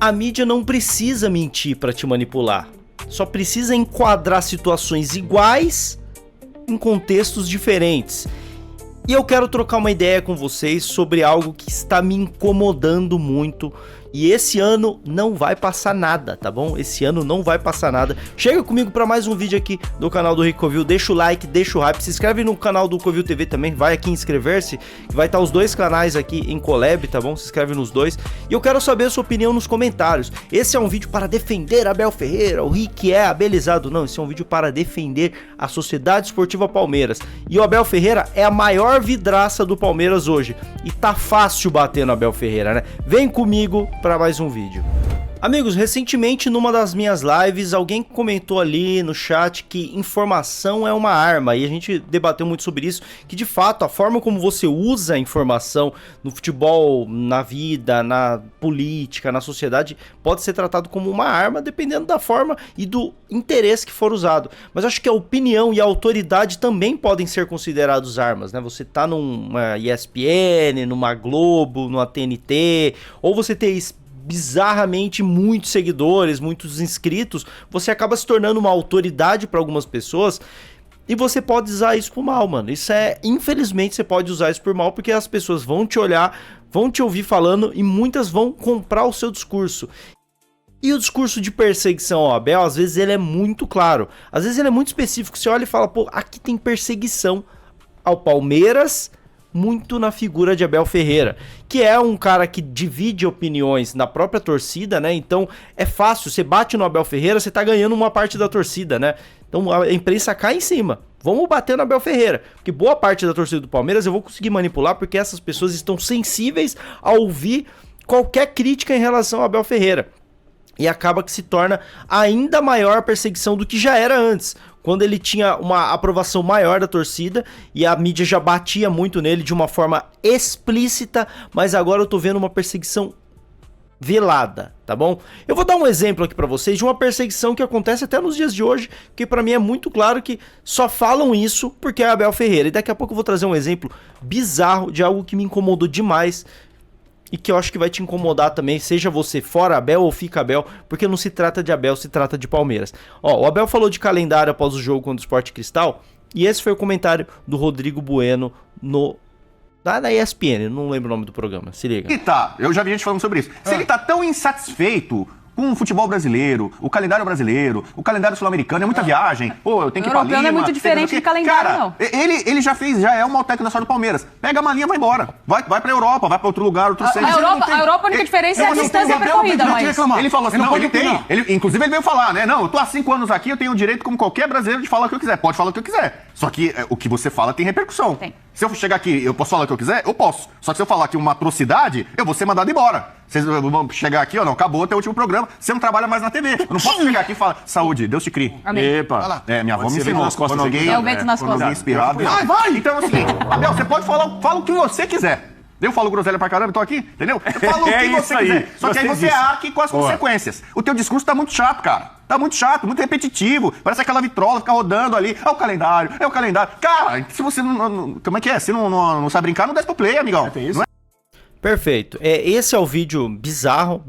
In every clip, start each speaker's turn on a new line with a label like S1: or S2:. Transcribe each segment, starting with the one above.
S1: A mídia não precisa mentir para te manipular. Só precisa enquadrar situações iguais em contextos diferentes. E eu quero trocar uma ideia com vocês sobre algo que está me incomodando muito. E esse ano não vai passar nada, tá bom? Esse ano não vai passar nada. Chega comigo para mais um vídeo aqui do canal do Rick Covil. Deixa o like, deixa o hype. Se inscreve no canal do Covil TV também. Vai aqui inscrever-se. Vai estar os dois canais aqui em collab, tá bom? Se inscreve nos dois. E eu quero saber a sua opinião nos comentários. Esse é um vídeo para defender Abel Ferreira. O Rick é abelizado. Não, esse é um vídeo para defender a Sociedade Esportiva Palmeiras. E o Abel Ferreira é a maior vidraça do Palmeiras hoje. E tá fácil bater no Abel Ferreira, né? Vem comigo para mais um vídeo. Amigos, recentemente numa das minhas lives, alguém comentou ali no chat que informação é uma arma, e a gente debateu muito sobre isso, que de fato a forma como você usa a informação no futebol, na vida, na política, na sociedade, pode ser tratado como uma arma dependendo da forma e do interesse que for usado. Mas acho que a opinião e a autoridade também podem ser considerados armas, né? Você tá numa ESPN, numa Globo, numa TNT, ou você ter bizarramente muitos seguidores, muitos inscritos, você acaba se tornando uma autoridade para algumas pessoas e você pode usar isso por mal, mano. Isso infelizmente você pode usar isso por mal porque as pessoas vão te olhar, vão te ouvir falando e muitas vão comprar o seu discurso. E o discurso de perseguição ao Abel, às vezes ele é muito claro, às vezes ele é muito específico, você olha e fala, pô, aqui tem perseguição ao Palmeiras, muito na figura de Abel Ferreira, que é um cara que divide opiniões na própria torcida, né? Então é fácil, você bate no Abel Ferreira, você tá ganhando uma parte da torcida, né? Então a imprensa cai em cima. Vamos bater no Abel Ferreira, porque boa parte da torcida do Palmeiras eu vou conseguir manipular, porque essas pessoas estão sensíveis a ouvir qualquer crítica em relação ao Abel Ferreira. E acaba que se torna ainda maior a perseguição do que já era antes, quando ele tinha uma aprovação maior da torcida e a mídia já batia muito nele de uma forma explícita, mas agora eu tô vendo uma perseguição velada, tá bom? Eu vou dar um exemplo aqui pra vocês de uma perseguição que acontece até nos dias de hoje, que pra mim é muito claro que só falam isso porque é Abel Ferreira. E daqui a pouco eu vou trazer um exemplo bizarro de algo que me incomodou demais e que eu acho que vai te incomodar também, seja você fora Abel ou fica Abel, porque não se trata de Abel, se trata de Palmeiras. Ó, o Abel falou de calendário após o jogo contra o Sport Cristal, e esse foi o comentário do Rodrigo Bueno na ESPN, não lembro o nome do programa, se liga.
S2: Eu já vi gente falando sobre isso. Se ele tá tão insatisfeito com o futebol brasileiro, o calendário brasileiro, o calendário sul-americano, é muita viagem. Pô, eu tenho que ir pra Lima.
S3: O europeu não é muito diferente de calendário,
S2: cara,
S3: não.
S2: Ele já é o mal técnico nacional do Palmeiras. Pega a malinha e vai embora. Vai pra Europa, vai pra outro lugar, outro centro.
S3: A Europa, a única diferença é a distância percorrida, mas...
S2: Ele falou assim, não, ele tem. Inclusive ele veio falar, né? Não, eu tô há 5 anos aqui, eu tenho o direito, como qualquer brasileiro, de falar o que eu quiser. Pode falar o que eu quiser. Só que o que você fala tem repercussão. Tem. Se eu chegar aqui, eu posso falar o que eu quiser? Eu posso. Só que se eu falar aqui uma atrocidade, eu vou ser mandado embora. Vocês vão chegar aqui, ó, não, acabou até o último programa, você não trabalha mais na TV. Eu não posso chegar aqui e falar, saúde, Deus te crie.
S3: Amém.
S2: Epa. Minha avó me ensinou. Quando alguém
S3: é o vento nas costas.
S2: Inspirado. Vai! Então é o seguinte, Abel, você pode falar, fala o que você quiser. Eu falo groselha pra caramba, tô aqui, entendeu? Eu falo o que você quiser. Só que aí você arque com as consequências. O teu discurso tá muito chato, cara. Tá muito chato, muito repetitivo. Parece aquela vitrola, fica rodando ali. É o calendário, é o calendário. Cara, se você não... Como é que é? Se não sabe brincar, não desce pro play, amigão.
S1: É isso? Perfeito. Esse é o vídeo bizarro,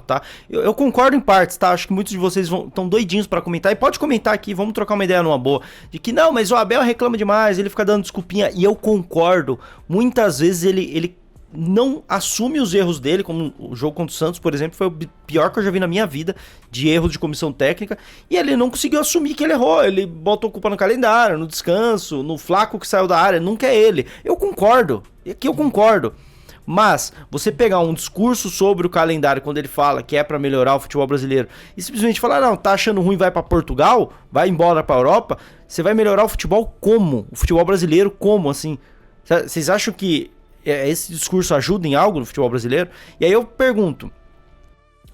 S1: tá? Eu concordo em partes, tá? Acho que muitos de vocês estão doidinhos pra comentar. E pode comentar aqui, vamos trocar uma ideia numa boa. De que não, mas o Abel reclama demais, ele fica dando desculpinha. E eu concordo. Muitas vezes ele não assume os erros dele, como o jogo contra o Santos, por exemplo, foi o pior que eu já vi na minha vida, de erros de comissão técnica, e ele não conseguiu assumir que ele errou, ele botou culpa no calendário, no descanso, no Flaco que saiu da área, nunca é ele. Eu concordo, aqui eu concordo. Mas você pegar um discurso sobre o calendário quando ele fala que é pra melhorar o futebol brasileiro e simplesmente falar, não, tá achando ruim, vai pra Portugal, vai embora pra Europa, você vai melhorar o futebol como? O futebol brasileiro como, assim? Vocês acham que esse discurso ajuda em algo no futebol brasileiro? E aí eu pergunto,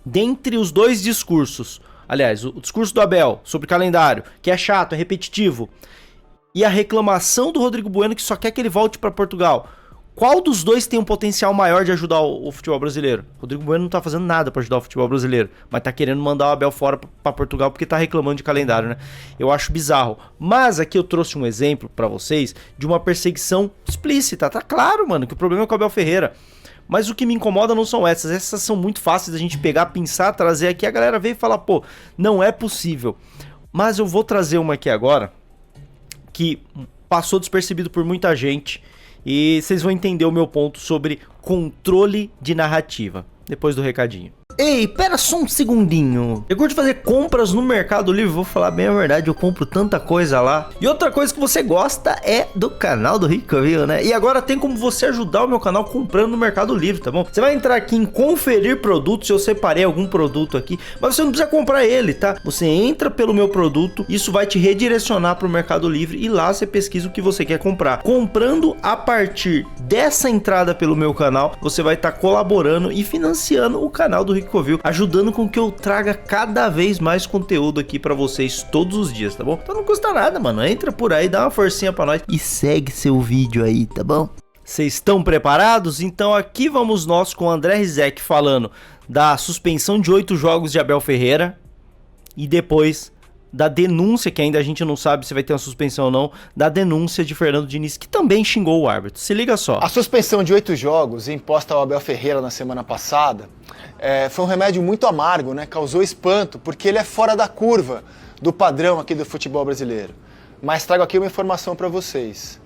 S1: dentre os dois discursos, aliás, o discurso do Abel sobre calendário, que é chato, é repetitivo, e a reclamação do Rodrigo Bueno que só quer que ele volte pra Portugal, qual dos dois tem um potencial maior de ajudar o futebol brasileiro? O Rodrigo Bueno não tá fazendo nada pra ajudar o futebol brasileiro, mas tá querendo mandar o Abel fora pra Portugal porque tá reclamando de calendário, né? Eu acho bizarro. Mas aqui eu trouxe um exemplo pra vocês de uma perseguição explícita. Tá claro, mano, que o problema é com o Abel Ferreira. Mas o que me incomoda não são essas são muito fáceis da gente pegar, pensar, trazer aqui, a galera vem e fala, pô, não é possível. Mas eu vou trazer uma aqui agora, que passou despercebido por muita gente, e vocês vão entender o meu ponto sobre controle de narrativa, depois do recadinho. Ei, pera só um segundinho. Eu curto fazer compras no Mercado Livre, vou falar bem a verdade, eu compro tanta coisa lá. E outra coisa que você gosta é do canal do Ricoville, né? E agora tem como você ajudar o meu canal comprando no Mercado Livre, tá bom? Você vai entrar aqui em conferir produtos, eu separei algum produto aqui, mas você não precisa comprar ele, tá? Você entra pelo meu produto, isso vai te redirecionar pro Mercado Livre e lá você pesquisa o que você quer comprar. Comprando a partir dessa entrada pelo meu canal, você vai estar colaborando e financiando o canal do Ricoville, ajudando com que eu traga cada vez mais conteúdo aqui pra vocês todos os dias, tá bom? Então não custa nada, mano. Entra por aí, dá uma forcinha pra nós e segue seu vídeo aí, tá bom? Vocês estão preparados? Então aqui vamos nós com o André Rizek falando da suspensão de 8 jogos de Abel Ferreira e depois da denúncia, que ainda a gente não sabe se vai ter uma suspensão ou não, da denúncia de Fernando Diniz, que também xingou o árbitro. Se liga só.
S4: A suspensão de 8 jogos imposta ao Abel Ferreira na semana passada foi um remédio muito amargo, né? Causou espanto, porque ele é fora da curva do padrão aqui do futebol brasileiro. Mas trago aqui uma informação para vocês.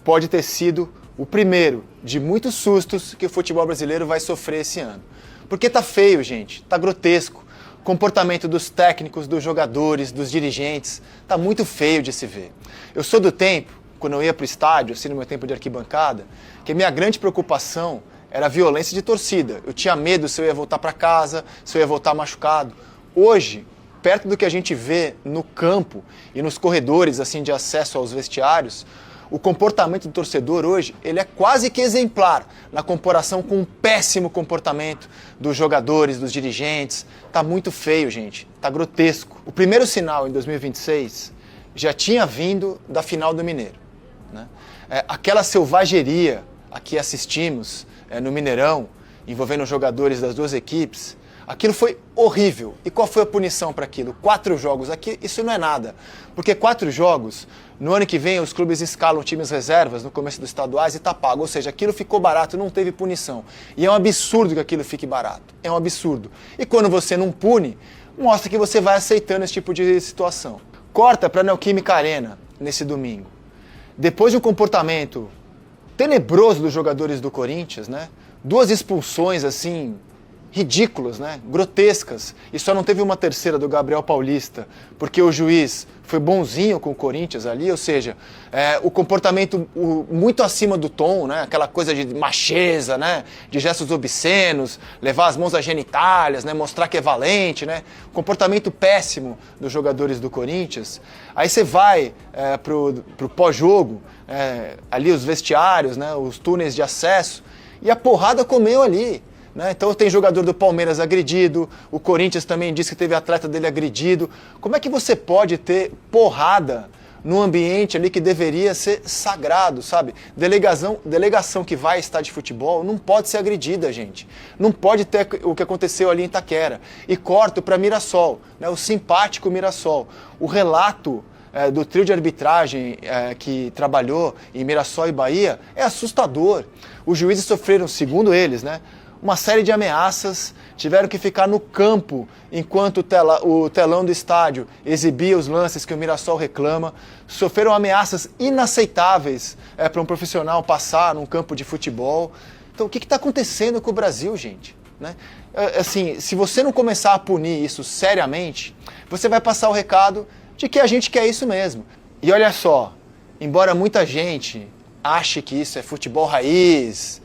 S4: Pode ter sido o primeiro de muitos sustos que o futebol brasileiro vai sofrer esse ano. Porque tá feio, gente, tá grotesco. Comportamento dos técnicos, dos jogadores, dos dirigentes, tá muito feio de se ver. Eu sou do tempo, quando eu ia pro estádio, assim no meu tempo de arquibancada, que minha grande preocupação era a violência de torcida. Eu tinha medo se eu ia voltar para casa, se eu ia voltar machucado. Hoje, perto do que a gente vê no campo e nos corredores assim de acesso aos vestiários, o comportamento do torcedor hoje, ele é quase que exemplar na comparação com o péssimo comportamento dos jogadores, dos dirigentes. Tá muito feio, gente. Tá grotesco. O primeiro sinal em 2026 já tinha vindo da final do Mineiro, né? Aquela selvageria a que assistimos no Mineirão, envolvendo os jogadores das duas equipes, aquilo foi horrível. E qual foi a punição para aquilo? 4 jogos. Aqui, isso não é nada. Porque 4 jogos, no ano que vem os clubes escalam times reservas no começo dos estaduais e tá pago. Ou seja, aquilo ficou barato, não teve punição. E é um absurdo que aquilo fique barato. É um absurdo. E quando você não pune, mostra que você vai aceitando esse tipo de situação. Corta para a Neoquímica Arena nesse domingo. Depois de um comportamento tenebroso dos jogadores do Corinthians, né? 2 expulsões assim ridículas, né? Grotescas, e só não teve uma terceira do Gabriel Paulista, porque o juiz foi bonzinho com o Corinthians ali, ou seja, o comportamento muito acima do tom, né? Aquela coisa de macheza, né? De gestos obscenos, levar as mãos às genitálias, né? Mostrar que é valente, né? Comportamento péssimo dos jogadores do Corinthians. Aí você vai pro pós-jogo, ali os vestiários, né? Os túneis de acesso, e a porrada comeu ali. Então tem jogador do Palmeiras agredido, o Corinthians também disse que teve atleta dele agredido. Como é que você pode ter porrada num ambiente ali que deveria ser sagrado, sabe? Delegação que vai a estádio de futebol não pode ser agredida, gente. Não pode ter o que aconteceu ali em Itaquera. E corto para Mirassol, né? O simpático Mirassol. O relato do trio de arbitragem que trabalhou em Mirassol e Bahia é assustador. Os juízes sofreram, segundo eles, né? Uma série de ameaças, tiveram que ficar no campo enquanto o telão do estádio exibia os lances que o Mirassol reclama. Sofreram ameaças inaceitáveis para um profissional passar num campo de futebol. Então o que está acontecendo com o Brasil, gente? Né? Assim, se você não começar a punir isso seriamente, você vai passar o recado de que a gente quer isso mesmo. E olha só, embora muita gente ache que isso é futebol raiz,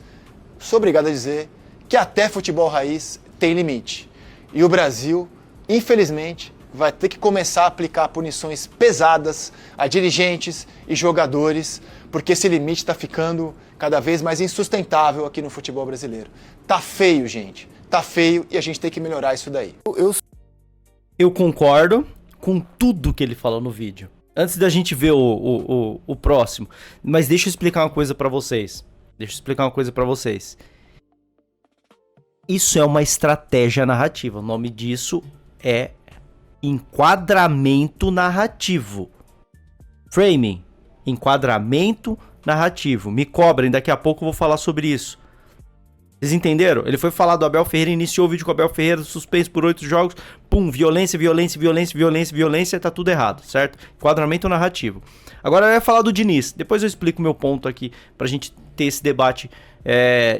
S4: sou obrigado a dizer que até futebol raiz tem limite. E o Brasil, infelizmente, vai ter que começar a aplicar punições pesadas a dirigentes e jogadores, porque esse limite está ficando cada vez mais insustentável aqui no futebol brasileiro. Tá feio, gente. Tá feio e a gente tem que melhorar isso daí.
S1: Eu concordo com tudo que ele falou no vídeo. Antes da gente ver o próximo, mas deixa eu explicar uma coisa pra vocês. Isso é uma estratégia narrativa. O nome disso é enquadramento narrativo. Framing, enquadramento narrativo. Me cobrem, daqui a pouco eu vou falar sobre isso. Vocês entenderam? Ele foi falar do Abel Ferreira, iniciou o vídeo com o Abel Ferreira, suspenso por 8 jogos, pum, violência, tá tudo errado, certo? Enquadramento narrativo. Agora eu ia falar do Diniz, depois eu explico o meu ponto aqui, pra gente ter esse debate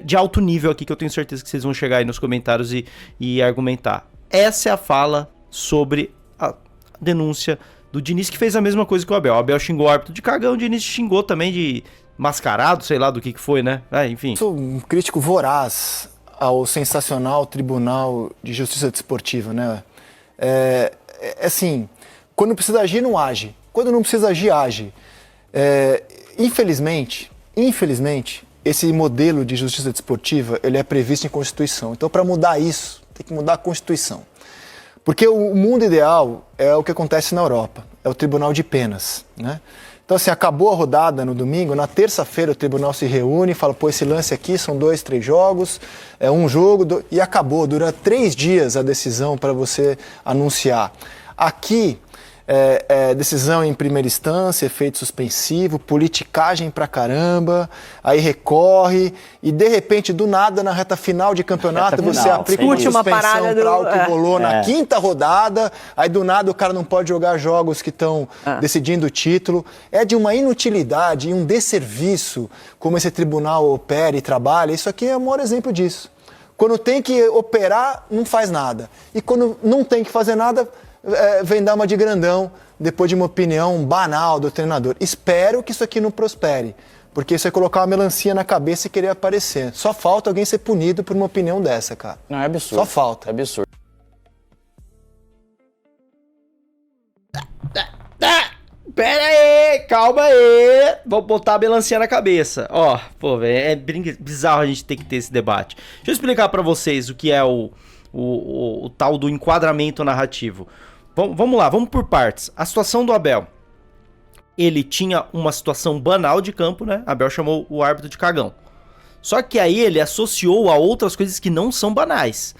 S1: de alto nível aqui, que eu tenho certeza que vocês vão chegar aí nos comentários e argumentar. Essa é a fala sobre a denúncia do Diniz, que fez a mesma coisa que o Abel. O Abel xingou o árbitro de cagão, o Diniz xingou também de mascarado, sei lá do que foi, né? Enfim.
S4: Sou um crítico voraz ao sensacional Tribunal de Justiça Desportiva, né? Assim, quando precisa agir, não age. Quando não precisa agir, age. Infelizmente, esse modelo de justiça desportiva, ele é previsto em Constituição. Então, para mudar isso, tem que mudar a Constituição. Porque o mundo ideal é o que acontece na Europa, é o Tribunal de Penas, né? Então, assim, acabou a rodada no domingo, na terça-feira o tribunal se reúne e fala, pô, esse lance aqui são 2, 3 jogos, é um jogo, e acabou. Dura 3 dias a decisão para você anunciar. Aqui, decisão em primeira instância, efeito suspensivo, politicagem pra caramba, aí recorre, e de repente, do nada, na reta final de campeonato, você aplica uma suspensão para algo que rolou na quinta rodada, aí do nada o cara não pode jogar jogos que estão decidindo o título. É de uma inutilidade e um desserviço como esse tribunal opera e trabalha. Isso aqui é o maior exemplo disso. Quando tem que operar, não faz nada. E quando não tem que fazer nada, vem dar uma de grandão, depois de uma opinião banal do treinador. Espero que isso aqui não prospere, porque isso é colocar uma melancia na cabeça e querer aparecer. Só falta alguém ser punido por uma opinião dessa, cara.
S5: Não, é absurdo.
S4: Só falta.
S5: É absurdo.
S1: Pera aí, calma aí. Vou botar a melancia na cabeça. Ó, pô, velho, é bizarro a gente ter que ter esse debate. Deixa eu explicar pra vocês o que é o tal do enquadramento narrativo. Vamos lá, vamos por partes. A situação do Abel. Ele tinha uma situação banal de campo, né? Abel chamou o árbitro de cagão. Só que aí ele associou a outras coisas que não são banais.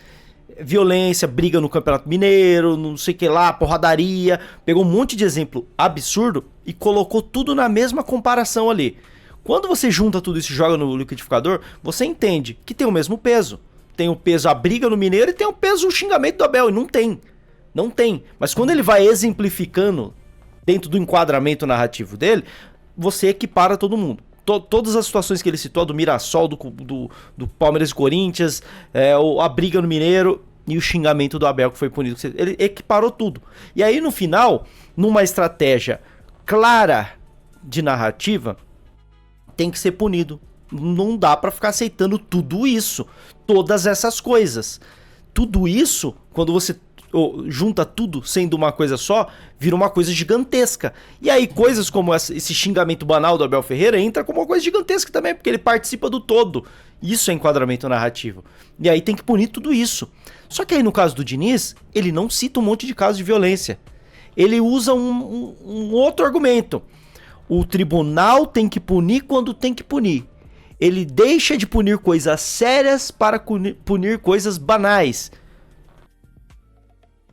S1: Violência, briga no Campeonato Mineiro, não sei o que lá, porradaria. Pegou um monte de exemplo absurdo e colocou tudo na mesma comparação ali. Quando você junta tudo isso e joga no liquidificador, você entende que tem o mesmo peso. Tem o peso a briga no Mineiro e tem o peso o xingamento do Abel. E não tem. Não tem. Mas quando ele vai exemplificando dentro do enquadramento narrativo dele, você equipara todo mundo. Todas as situações que ele citou, do Mirassol, do Palmeiras e Corinthians, a briga no Mineiro e o xingamento do Abel que foi punido. Ele equiparou tudo. E aí no final, numa estratégia clara de narrativa, tem que ser punido. Não dá pra ficar aceitando tudo isso. Todas essas coisas. Tudo isso, quando você junta tudo sendo uma coisa só, vira uma coisa gigantesca. E aí coisas como esse xingamento banal do Abel Ferreira entra como uma coisa gigantesca também, porque ele participa do todo. Isso é enquadramento narrativo. E aí tem que punir tudo isso. Só que aí no caso do Diniz, ele não cita um monte de casos de violência. Ele usa um outro argumento. O tribunal tem que punir quando tem que punir. Ele deixa de punir coisas sérias para punir coisas banais.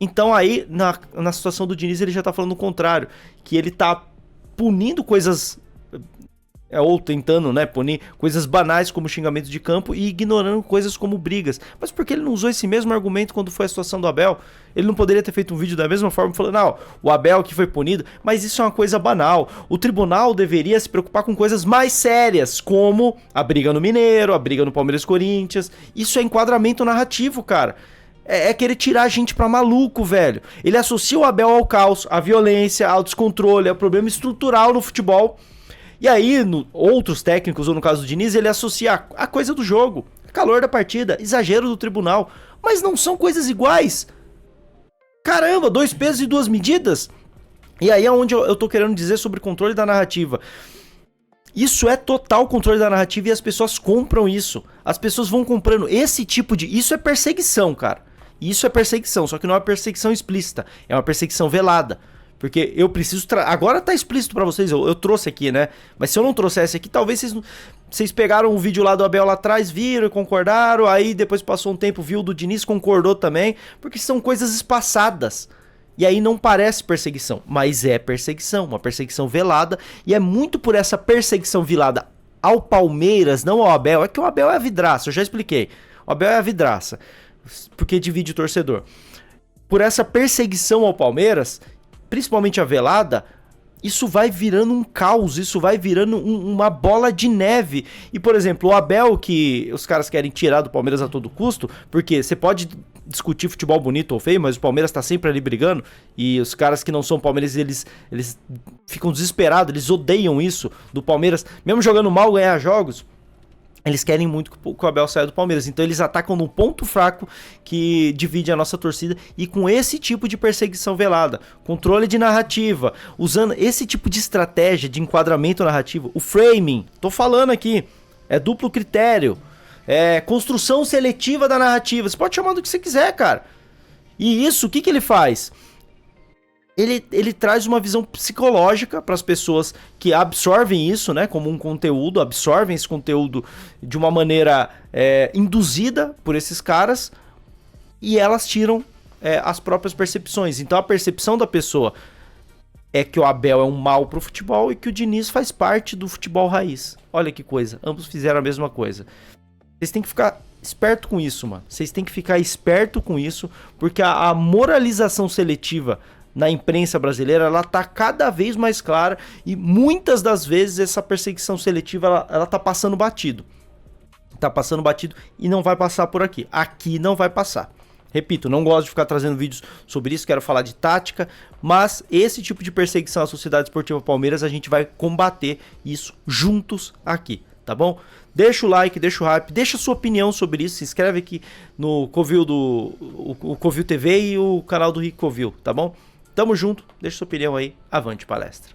S1: Então aí, na situação do Diniz, ele já tá falando o contrário. Que ele tá punindo coisas... ou tentando, né, punir coisas banais como xingamento de campo e ignorando coisas como brigas. Mas por que ele não usou esse mesmo argumento quando foi a situação do Abel? Ele não poderia ter feito um vídeo da mesma forma falando, não, o Abel que foi punido, mas isso é uma coisa banal. O tribunal deveria se preocupar com coisas mais sérias, como a briga no Mineiro, a briga no Palmeiras e Corinthians. Isso é enquadramento narrativo, cara. É querer tirar a gente pra maluco, velho. Ele associa o Abel ao caos, à violência, ao descontrole, ao problema estrutural no futebol. E aí, outros técnicos, ou no caso do Diniz, ele associa a coisa do jogo, calor da partida, exagero do tribunal. Mas não são coisas iguais. Caramba, 2 pesos e 2 medidas. E aí é onde eu tô querendo dizer sobre controle da narrativa. Isso é total controle da narrativa e as pessoas compram isso. As pessoas vão comprando esse tipo de... Isso é perseguição, cara. Isso é perseguição, só que não é uma perseguição explícita. É uma perseguição velada. Porque eu preciso... Agora tá explícito pra vocês, eu trouxe aqui, né? Mas se eu não trouxesse aqui, talvez vocês pegaram o vídeo lá do Abel lá atrás, viram e concordaram, aí depois passou um tempo, viu o do Diniz, concordou também, porque são coisas espaçadas. E aí não parece perseguição, mas é perseguição, uma perseguição velada, e é muito por essa perseguição ao Palmeiras, não ao Abel, é que o Abel é a vidraça, eu já expliquei. O Abel é a vidraça, porque divide o torcedor. Por essa perseguição ao Palmeiras, principalmente a velada, isso vai virando um caos, isso vai virando uma bola de neve. E, por exemplo, o Abel, que os caras querem tirar do Palmeiras a todo custo, porque você pode discutir futebol bonito ou feio, mas o Palmeiras tá sempre ali brigando, e os caras que não são palmeirenses, eles ficam desesperados, eles odeiam isso do Palmeiras, mesmo jogando mal, ganhar jogos. Eles querem muito que o Abel saia do Palmeiras. Então eles atacam no ponto fraco que divide a nossa torcida. E com esse tipo de perseguição velada, controle de narrativa, usando esse tipo de estratégia de enquadramento narrativo, o framing, tô falando aqui, é duplo critério, é construção seletiva da narrativa. Você pode chamar do que você quiser, cara. E isso, o que ele faz? Ele traz uma visão psicológica para as pessoas que absorvem isso, né, como um conteúdo, absorvem esse conteúdo de uma maneira induzida por esses caras, e elas tiram as próprias percepções. Então a percepção da pessoa é que o Abel é um mal pro futebol e que o Diniz faz parte do futebol raiz. Olha que coisa, ambos fizeram a mesma coisa. Vocês têm que ficar esperto com isso, mano. Vocês têm que ficar esperto com isso, porque a moralização seletiva na imprensa brasileira, ela tá cada vez mais clara, e muitas das vezes essa perseguição seletiva, ela tá passando batido. Tá passando batido e não vai passar por aqui. Aqui não vai passar. Repito, não gosto de ficar trazendo vídeos sobre isso, quero falar de tática, mas esse tipo de perseguição à Sociedade Esportiva Palmeiras, a gente vai combater isso juntos aqui, tá bom? Deixa o like, deixa o hype, deixa a sua opinião sobre isso, se inscreve aqui no Covil o Covil TV e o canal do Rick Covil, tá bom? Tamo junto, deixa sua opinião aí, avante palestra.